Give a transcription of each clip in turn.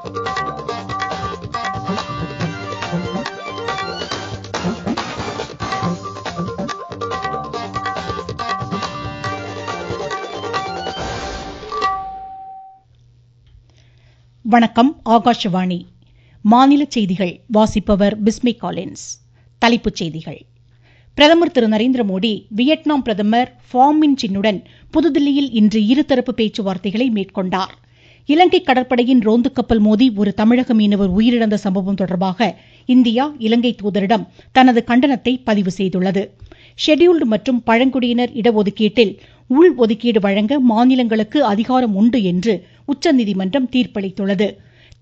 வணக்கம். ஆகாஷவாணி. மாநில செய்திகள் வாசிப்பவர் பிஸ்மி காலின்ஸ். தலைப்புச் செய்திகள். பிரதமர் திரு நரேந்திர மோடி வியட்நாம் பிரதமர் ஃபாம் மின் சின்னுடன் புதுதில்லியில் இன்று இருதரப்பு பேச்சுவார்த்தைகளை மேற்கொண்டார். இலங்கை கடற்படையின் ரோந்து கப்பல் மோதி ஒரு தமிழக மீனவர் உயிரிழந்த சம்பவம் தொடர்பாக இந்தியா இலங்கை தூதரிடம் தனது கண்டனத்தை பதிவு செய்துள்ளது. ஷெட்யூல்டு மற்றும் பழங்குடியினர் இடஒதுக்கீட்டில் உள் ஒதுக்கீடு வழங்க மாநிலங்களுக்கு அதிகாரம் உண்டு என்று உச்சநீதிமன்றம் தீர்ப்பளித்துள்ளது.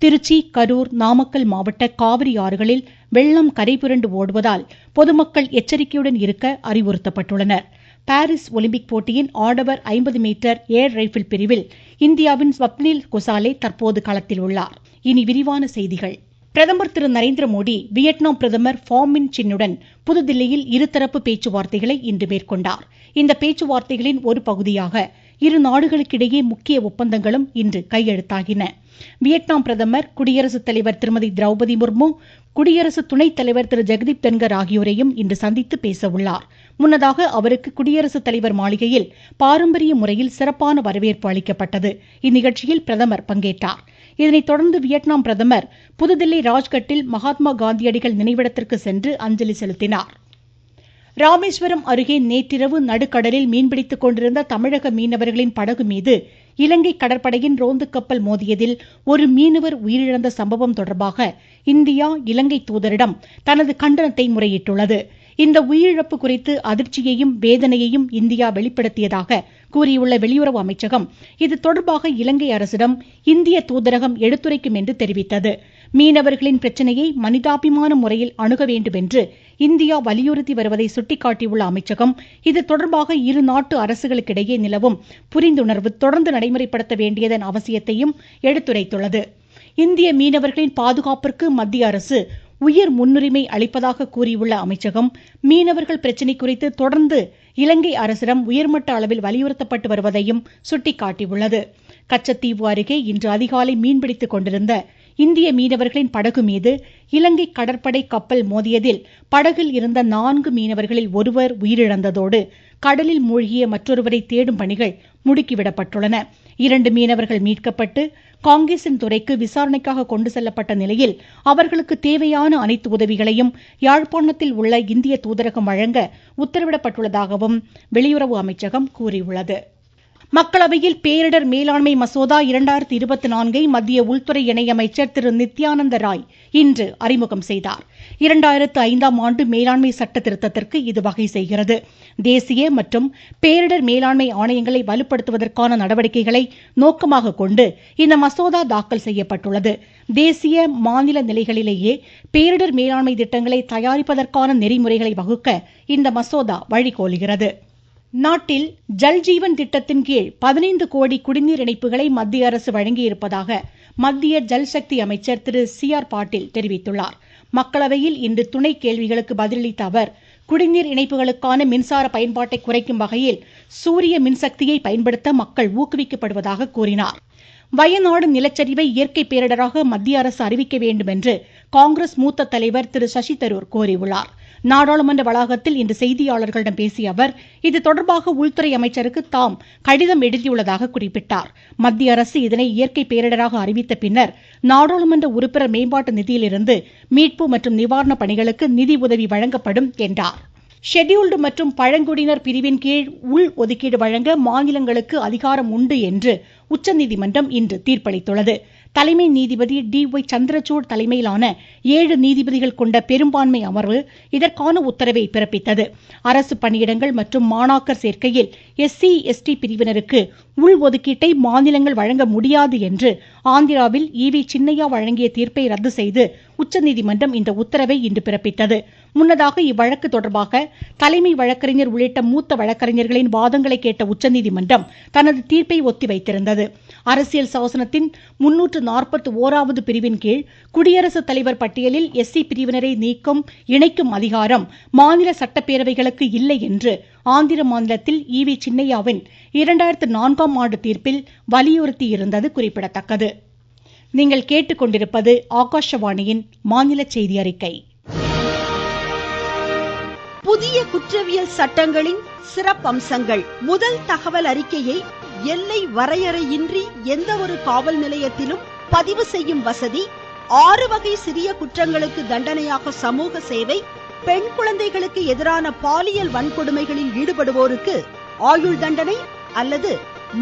திருச்சி, கரூர், நாமக்கல் மாவட்ட காவிரி ஆறுகளில் வெள்ளம் கரைபுரண்டு ஓடுவதால் பொதுமக்கள் எச்சரிக்கையுடன் இருக்க அறிவுறுத்தப்பட்டுள்ளனர். பாரிஸ் ஒலிம்பிக் போட்டியின் ஆடவர் 50 மீட்டர் ஏர் ரைபிள் பிரிவில் இந்தியாவின் ஸ்வப்னில் குசாலே தற்போது களத்தில் உள்ளார். இனி விரிவான செய்திகள். பிரதமர் திரு நரேந்திர மோடி வியட்நாம் பிரதமர் ஃபாம் மின் சின்னுடன் புதுதில்லியில் இருதரப்பு பேச்சுவார்த்தைகளை இன்று மேற்கொண்டார். இந்த பேச்சுவார்த்தைகளின் ஒரு பகுதியாக இரு நாடுகளுக்கிடையே முக்கிய ஒப்பந்தங்களும் இன்று கையெழுத்தாகின. வியட்நாம் பிரதமர் குடியரசுத் தலைவர் திருமதி திரௌபதி முர்மு, குடியரசு துணைத் தலைவர் திரு ஜெகதீப் தன்கர் ஆகியோரையும் இன்று சந்தித்து பேச உள்ளார். முன்னதாக அவருக்கு குடியரசுத் தலைவர் மாளிகையில் பாரம்பரிய முறையில் சிறப்பான வரவேற்பு அளிக்கப்பட்டது. இந்நிகழ்ச்சியில் பிரதமர் பங்கேற்றார். இதனைத் தொடர்ந்து வியட்நாம் பிரதமர் புதுதில்லி ராஜ்கட்டில் மகாத்மா காந்தியடிகள் நினைவிடத்திற்கு சென்று அஞ்சலி செலுத்தினார். ராமேஸ்வரம் அருகே நேற்றிரவு நடுக்கடலில் மீன்பிடித்துக் கொண்டிருந்த தமிழக மீனவர்களின் படகு மீது இலங்கை கடற்படையின் ரோந்து கப்பல் மோதியதில் ஒரு மீனவர் உயிரிழந்த சம்பவம் தொடர்பாக இந்தியா இலங்கை தூதரிடம் தனது கண்டனத்தை முறையிட்டுள்ளது. இந்த உயிரிழப்பு குறித்து அதிர்ச்சியையும் வேதனையையும் இந்தியா வெளிப்படுத்தியதாக கூறியுள்ள வெளியுறவு அமைச்சகம் இது தொடர்பாக இலங்கை அரசிடம் இந்திய தூதரகம் எடுத்துரைக்கும் என்று தெரிவித்தது. மீனவர்களின் பிரச்சனையை மனிதாபிமான முறையில் அணுக வேண்டும் என்று இந்தியா வலியுறுத்தி வருவதை சுட்டிக்காட்டியுள்ள அமைச்சகம் இது தொடர்பாக இரு நாட்டு அரசுகளுக்கிடையே நிலவும் புரிந்துணர்வு தொடர்ந்து நடைமுறைப்படுத்த வேண்டியதன் அவசியத்தையும் எடுத்துரைத்துள்ளது. இந்திய மீனவர்களின் பாதுகாப்பிற்கு மத்திய அரசு உயர் முன்னுரிமை அளிப்பதாக கூறியுள்ள அமைச்சகம் மீனவர்கள் பிரச்சினை குறித்து தொடர்ந்து இலங்கை அரசிடம் உயர்மட்ட அளவில் வலியுறுத்தப்பட்டு வருவதையும் சுட்டிக்காட்டியுள்ளது. கச்சத்தீவு அருகே இன்று அதிகாலை மீன்பிடித்துக் கொண்டிருந்த இந்திய மீனவர்களின் படகு மீது இலங்கை கடற்படை கப்பல் மோதியதில் படகில் இருந்த 4 மீனவர்களில் ஒருவர் உயிரிழந்ததோடு கடலில் மூழ்கிய மற்றொருவரை தேடும் பணிகள் முடுக்கிவிடப்பட்டுள்ளன. 2 மீனவர்கள் மீட்கப்பட்டு காங்கேசன் துறைக்கு விசாரணைக்காக கொண்டு செல்லப்பட்ட நிலையில் அவர்களுக்கு தேவையான அனைத்து உதவிகளையும் யாழ்ப்பாணத்தில் உள்ள இந்திய தூதரகம் வழங்க உத்தரவிடப்பட்டுள்ளதாகவும் வெளியுறவு அமைச்சகம் கூறியுள்ளது. மக்களவையில் பேரிடர் மேலாண்மை மசோதா 2024ஐ மத்திய உள்துறை இணையமைச்சர் திரு நித்யானந்த ராய் இன்று அறிமுகம் செய்தார். 2005ஆம் ஆண்டு மேலாண்மை சட்ட திருத்தத்திற்கு இது வகை செய்கிறது. தேசிய மற்றும் பேரிடர் மேலாண்மை ஆணையங்களை வலுப்படுத்துவதற்கான நடவடிக்கைகளை நோக்கமாக கொண்டு இந்த மசோதா தாக்கல் செய்யப்பட்டுள்ளது. தேசிய மாநில நிலைகளிலேயே பேரிடர் மேலாண்மை திட்டங்களை தயாரிப்பதற்கான நெறிமுறைகளை வகுக்க இந்த மசோதா வழிகோலுகிறது. நாட்டில் ஜல்ஜீவன் திட்டத்தின் கீழ் 15 கோடி குடிநீர் இணைப்புகளை மத்திய அரசு வழங்கியிருப்பதாக மத்திய ஜல்சக்தி அமைச்சர் திரு CR பாட்டீல் தெரிவித்துள்ளார். மக்களவையில் இன்று துணை கேள்விகளுக்கு பதிலளித்த அவர் குடிநீர் இணைப்புகளுக்கான மின்சார பயன்பாட்டை குறைக்கும் வகையில் சூரிய மின்சக்தியை பயன்படுத்த மக்கள் ஊக்குவிக்கப்படுவதாக கூறினார். வயநாடு நிலச்சரிவை இயற்கை பேரிடராக மத்திய அரசு அறிவிக்க வேண்டும் என்று காங்கிரஸ் மூத்த தலைவர் திரு சசி தரூர் கோரியுள்ளார். நாடாளுமன்ற வளாகத்தில் இன்று செய்தியாளர்களிடம் பேசிய அவர் இது தொடர்பாக உள்துறை அமைச்சருக்கு தாம் கடிதம் எழுதியுள்ளதாக குறிப்பிட்டார். மத்திய அரசு இதனை இயற்கை பேரிடராக அறிவித்த பின்னர் நாடாளுமன்ற உறுப்பினர் மேம்பாட்டு நிதியிலிருந்து மீட்பு மற்றும் நிவாரண பணிகளுக்கு நிதி உதவி வழங்கப்படும் என்றார். ஷெட்யூல்டு மற்றும் பழங்குடியினர் பிரிவின் கீழ் உள் ஒதுக்கீடு வழங்க மாநிலங்களுக்கு அதிகாரம் உண்டு என்று உச்சநீதிமன்றம் இன்று தீர்ப்பளித்துள்ளது. தலைமை நீதிபதி DY சந்திரசூட் தலைமையிலான 7 நீதிபதிகள் கொண்ட பெரும்பான்மை அமர்வு இதற்கான உத்தரவை பிறப்பித்தது. அரசு பணியிடங்கள் மற்றும் மாணாக்கர் சேர்க்கையில் SC/ST பிரிவினருக்கு உள் ஒதுக்கீட்டை மாநிலங்கள் வழங்க முடியாது என்று ஆந்திராவில் EV சின்னையா வழங்கிய தீர்ப்பை ரத்து செய்து உச்சநீதிமன்றம் இந்த உத்தரவை இன்று பிறப்பித்தது. முன்னதாக இவ்வழக்கு தொடர்பாக தலைமை வழக்கறிஞர் உள்ளிட்ட மூத்த வழக்கறிஞர்களின் வாதங்களை கேட்ட உச்சநீதிமன்றம் தனது தீர்ப்பை ஒத்திவைத்திருந்தது. அரசியல் சாசனத்தின் 341வது பிரிவின் கீழ் குடியரசுத் தலைவர் பட்டியலில் SC பிரிவினரை நீக்கும் இணைக்கும் அதிகாரம் மாநில சட்டப்பேரவைகளுக்கு இல்லை என்று ஆந்திர மாநிலத்தில் EV சின்னையாவின் 2004ஆம் ஆண்டு தீர்ப்பில் வலியுறுத்தியிருந்தது குறிப்பிடத்தக்கது. நீங்கள் கேட்டுக்கொண்டிருப்பது ஆகாஷவாணியின் மாநில செய்தி அறிக்கை. புதிய குற்றவியல் சட்டங்களின் சிறப்பம்சங்கள். முதல் தகவல் அறிக்கையை எல்லை வரையறையின்றி எந்த ஒரு காவல் நிலையத்திலும் பதிவு செய்யும் வசதி, 6 வகை சிறிய குற்றங்களுக்கு தண்டனையாக சமூக சேவை, பெண் குழந்தைகளுக்கு எதிரான பாலியல் வன்கொடுமைகளில் ஈடுபடுவோருக்கு ஆயுள் தண்டனை அல்லது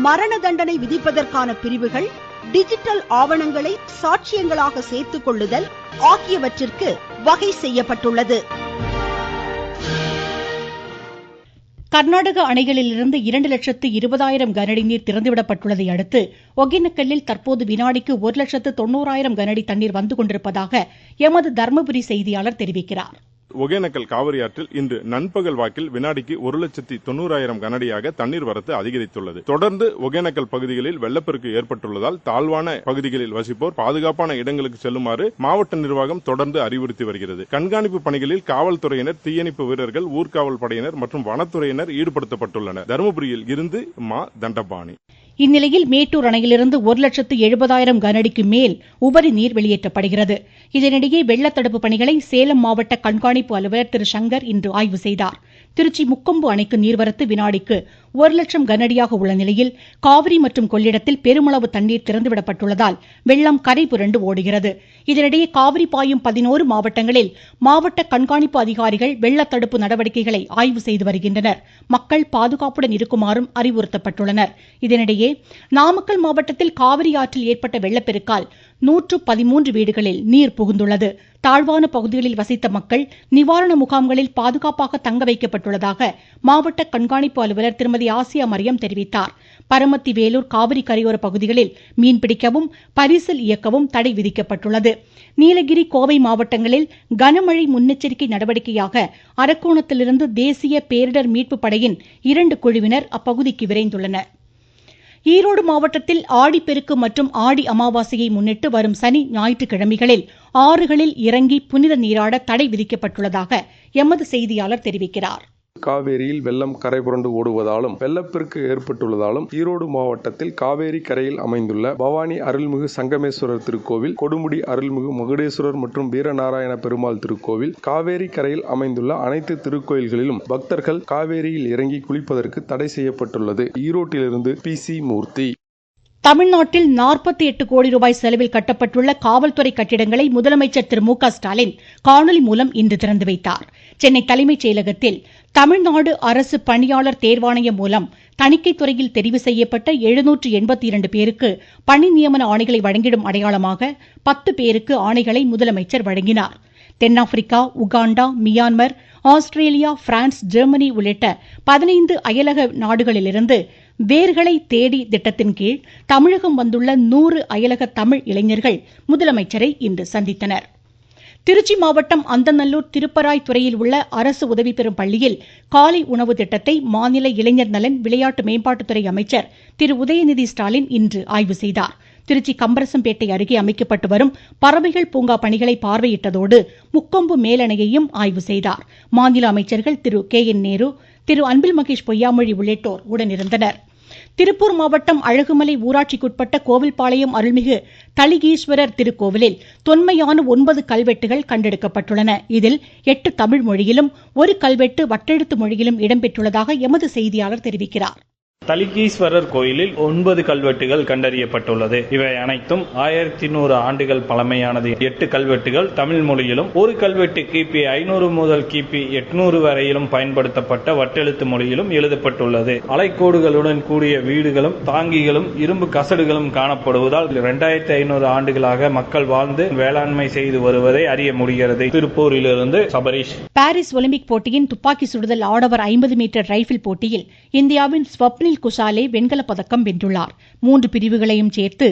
மரண தண்டனை விதிப்பதற்கான பிரிவுகள், டிஜிட்டல் ஆவணங்களை சாட்சியங்களாக சேர்த்துக் கொள்ளுதல் ஆகியவற்றிற்கு வகை செய்யப்பட்டுள்ளது. கர்நாடக அணைகளிலிருந்து 2,20,000 கனஅடி நீர் திறந்துவிடப்பட்டுள்ளதை அடுத்து ஒகேனக்கல்லில் தற்போது வினாடிக்கு 1,90,000 கனஅடி தண்ணீர் வந்து கொண்டிருப்பதாக எமது தர்மபுரி செய்தியாளர் தெரிவிக்கிறார். ஒகேனக்கல் காவிரி ஆற்றில் இன்று நண்பகல் வாக்கில் வினாடிக்கு 1,90,000 கனஅடியாக தண்ணீர் வரத்து அதிகரித்துள்ளது. தொடர்ந்து ஒகேனக்கல் பகுதிகளில் வெள்ளப்பெருக்கு ஏற்பட்டுள்ளதால் தாழ்வான பகுதிகளில் வசிப்போர் பாதுகாப்பான இடங்களுக்கு செல்லுமாறு மாவட்ட நிர்வாகம் தொடர்ந்து அறிவுறுத்தி வருகிறது. கண்காணிப்பு பணிகளில் காவல்துறையினர், தீயணைப்பு வீரர்கள், ஊர்காவல் படையினர் மற்றும் வனத்துறையினர் ஈடுபடுத்தப்பட்டுள்ளனர். தருமபுரியில் இருந்து மா தண்டபாணி. இந்நிலையில் மேட்டூர் அணையிலிருந்து 1,70,000 கனஅடிக்கு மேல் உபரி நீர் வெளியேற்றப்படுகிறது. இதனிடையே வெள்ளத்தடுப்பு பணிகளை சேலம் மாவட்ட கண்காணிப்பு அலுவலர் திரு சங்கர் இன்று ஆய்வு செய்தார். திருச்சி முக்கொம்பு அணைக்கு நீர்வரத்து வினாடிக்கு 1,00,000 கனஅடியாக உள்ள நிலையில் காவிரி மற்றும் கொள்ளிடத்தில் பெருமளவு தண்ணீர் திறந்துவிடப்பட்டுள்ளதால் வெள்ளம் கரை புரண்டு ஓடுகிறது. இதனிடையே காவிரி பாயும் 11 மாவட்டங்களில் மாவட்ட கண்காணிப்பு அதிகாரிகள் வெள்ளத்தடுப்பு நடவடிக்கைகளை ஆய்வு செய்து வருகின்றனர். மக்கள் பாதுகாப்புடன் இருக்குமாறும் அறிவுறுத்தப்பட்டுள்ளனர். இதனிடையே நாமக்கல் மாவட்டத்தில் காவிரி ஆற்றில் ஏற்பட்ட வெள்ளப்பெருக்கால் 113 வீடுகளில் நீர் புகுந்துள்ளது. தாழ்வான பகுதிகளில் வசித்த மக்கள் நிவாரண முகாம்களில் பாதுகாப்பாக தங்க வைக்கப்பட்டுள்ளதாக மாவட்ட கண்காணிப்பு அலுவலர் திருமதி ஆசியா மரியம் தெரிவித்தார். பரமத்தி, வேலூர், காவிரி கரையோர பகுதிகளில் மீன்பிடிக்கவும் பரிசல் இயக்கவும் தடை விதிக்கப்பட்டுள்ளது. நீலகிரி, கோவை மாவட்டங்களில் கனமழை முன்னெச்சரிக்கை நடவடிக்கையாக அரக்கோணத்திலிருந்து தேசிய பேரிடர் மீட்பு படையின் 2 குழுவினர் அப்பகுதிக்கு விரைந்துள்ளனர். ஈரோடு மாவட்டத்தில் ஆடிப்பெருக்கு மற்றும் ஆடி அமாவாசையை முன்னிட்டு வரும் சனி, ஞாயிற்றுக்கிழமைகளில் ஆறுகளில் இறங்கி புனித நீராட தடை விதிக்கப்பட்டுள்ளதாக எமது செய்தியாளர் தெரிவிக்கிறார். காவேரியில் வெள்ளம் கரை புரண்டு ஓடுவதாலும் வெள்ளப்பெருக்கு ஏற்பட்டுள்ளதாலும் ஈரோடு மாவட்டத்தில் காவேரி கரையில் அமைந்துள்ள பவானி அருள்மிகு சங்கமேஸ்வரர் திருக்கோவில், கொடுமுடி அருள்மிகு மகுடேஸ்வரர் மற்றும் வீரநாராயண பெருமாள் திருக்கோவில், காவேரி கரையில் அமைந்துள்ள அனைத்து திருக்கோயில்களிலும் பக்தர்கள் காவேரியில் இறங்கி குளிப்பதற்கு தடை செய்யப்பட்டுள்ளது. ஈரோட்டிலிருந்து PC மூர்த்தி. தமிழ்நாட்டில் 48 கோடி ரூபாய் செலவில் கட்டப்பட்டுள்ள காவல்துறை கட்டிடங்களை முதலமைச்சர் திரு மு க ஸ்டாலின் காணொலி மூலம் இன்று திறந்து வைத்தார். சென்னை தலைமைச் செயலகத்தில் தமிழ்நாடு அரசு பணியாளர் தேர்வாணையம் மூலம் தணிக்கைத் துறையில் தெரிவு செய்யப்பட்ட 782 பேருக்கு பணி நியமன ஆணைகளை வழங்கிடும் அடையாளமாக 10 பேருக்கு ஆணைகளை முதலமைச்சர் வழங்கினார். தென்னாப்பிரிக்கா, Uganda, Myanmar, Australia, France, Germany உள்ளிட்ட 15 அயலக நாடுகளிலிருந்து வேர்களை தேடி திட்டத்தின் கீழ் தமிழகம் வந்துள்ள 100 அயலக தமிழ் இளைஞர்கள் முதலமைச்சரை இன்று சந்தித்தனர். திருச்சி மாவட்டம் அந்தநல்லூர் திருப்பராய் துறையில் உள்ள அரசு உதவி பெறும் பள்ளியில் காலை உணவு திட்டத்தை மாநில இளைஞர் நலன், விளையாட்டு மேம்பாட்டுத்துறை அமைச்சர் திரு உதயநிதி ஸ்டாலின் இன்று ஆய்வு செய்தார். திருச்சி கம்பரசம்பேட்டை அருகே அமைக்கப்பட்டு வரும் பறவைகள் பூங்கா பணிகளை பார்வையிட்டதோடு முக்கொம்பு மேலணையையும் ஆய்வு செய்தார். மாநில அமைச்சர்கள் திரு KN நேரு, திரு அன்பில் மகேஷ் பொய்யாமொழி உள்ளிட்டோர் உடனிருந்தனர். திருப்பூர் மாவட்டம் அழகுமலை ஊராட்சிக்குட்பட்ட கோவில்பாளையம் அருள்மிகு தளிகீஸ்வரர் திருக்கோவிலில் தொன்மையான 9 கல்வெட்டுகள் கண்டெடுக்கப்பட்டுள்ளன. இதில் 8 தமிழ் மொழியிலும் 1 கல்வெட்டு வட்டெழுத்து மொழியிலும் இடம்பெற்றுள்ளதாக எமது செய்தியாளர் தெரிவிக்கிறார். தளிகீஸ்வரர் கோயிலில் 9 கல்வெட்டுகள் கண்டறியப்பட்டுள்ளது. இவை அனைத்தும் 1100 ஆண்டுகள் பழமையானது. 8 கல்வெட்டுகள் தமிழ் மொழியிலும், 1 கல்வெட்டு கிபி 500 முதல் கிபி 800 வரையிலும் பயன்படுத்தப்பட்ட வட்டெழுத்து மொழியிலும் எழுதப்பட்டுள்ளது. அலைக்கோடுகளுடன் கூடிய வீடுகளும் தாங்கிகளும் இரும்பு கசடுகளும் காணப்படுவதால் 2500 ஆண்டுகளாக மக்கள் வாழ்ந்து வேளாண்மை செய்து வருவதை அறிய முடிகிறது. திருப்பூரிலிருந்து சபரீஷ். பாரிஸ் ஒலிம்பிக் போட்டியின் துப்பாக்கி சுடுதல் ஆடவர் 50 மீட்டர் ரைபிள் போட்டியில் இந்தியாவின் ஸ்வப்னில் குசாலே வெண்கலப் பதக்கம் வென்றுள்ளார். 3 பிரிவுகளையும் சேர்த்து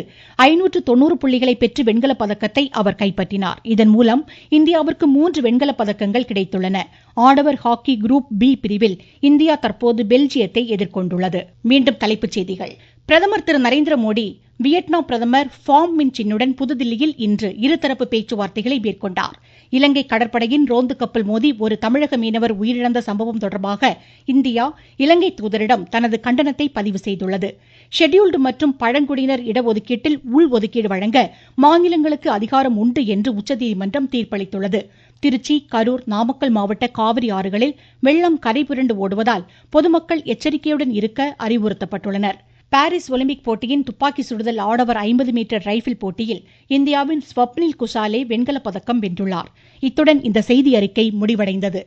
590 புள்ளிகளை பெற்று வெண்கலப் பதக்கத்தை அவர் கைப்பற்றினார். இதன் மூலம் இந்தியாவிற்கு 3 வெண்கலப் பதக்கங்கள் கிடைத்துள்ளன. ஆடவர் ஹாக்கி குரூப் B பிரிவில் இந்தியா தற்போது பெல்ஜியத்தை எதிர்கொண்டுள்ளது. மீண்டும் தலைப்புச் செய்திகள். பிரதமர் திரு நரேந்திர மோடி வியட்நாம் பிரதமர் ஃபாம் மின் சின்னுடன் புதுதில்லியில் இன்று இருதரப்பு பேச்சுவார்த்தைகளை மேற்கொண்டார். இலங்கை கடற்படையின் ரோந்து கப்பல் மோதி ஒரு தமிழக மீனவர் உயிரிழந்த சம்பவம் தொடர்பாக இந்தியா இலங்கை தூதரிடம் தனது கண்டனத்தை பதிவு செய்துள்ளது. ஷெட்யூல்டு மற்றும் பழங்குடியினர் இடஒதுக்கீட்டில் உள்ஒதுக்கீடு வழங்க மாநிலங்களுக்கு அதிகாரம் உண்டு என்று உச்சநீதிமன்றம் தீர்ப்பளித்துள்ளது. திருச்சி, கரூர், நாமக்கல் மாவட்ட காவிரி ஆறுகளில் வெள்ளம் கரைபுரண்டு ஓடுவதால் பொதுமக்கள் எச்சரிக்கையுடன் இருக்க அறிவுறுத்தப்பட்டுள்ளனர். பாரிஸ் ஒலிம்பிக் போட்டியின் துப்பாக்கி சுடுதல் ஆடவர் 50 மீட்டர் ரைபிள் போட்டியில் இந்தியாவின் ஸ்வப்னில் குஷாலே வெண்கலப் பதக்கம் வென்றுள்ளார். இத்துடன் இந்த செய்தியறிக்கை முடிவடைந்தது.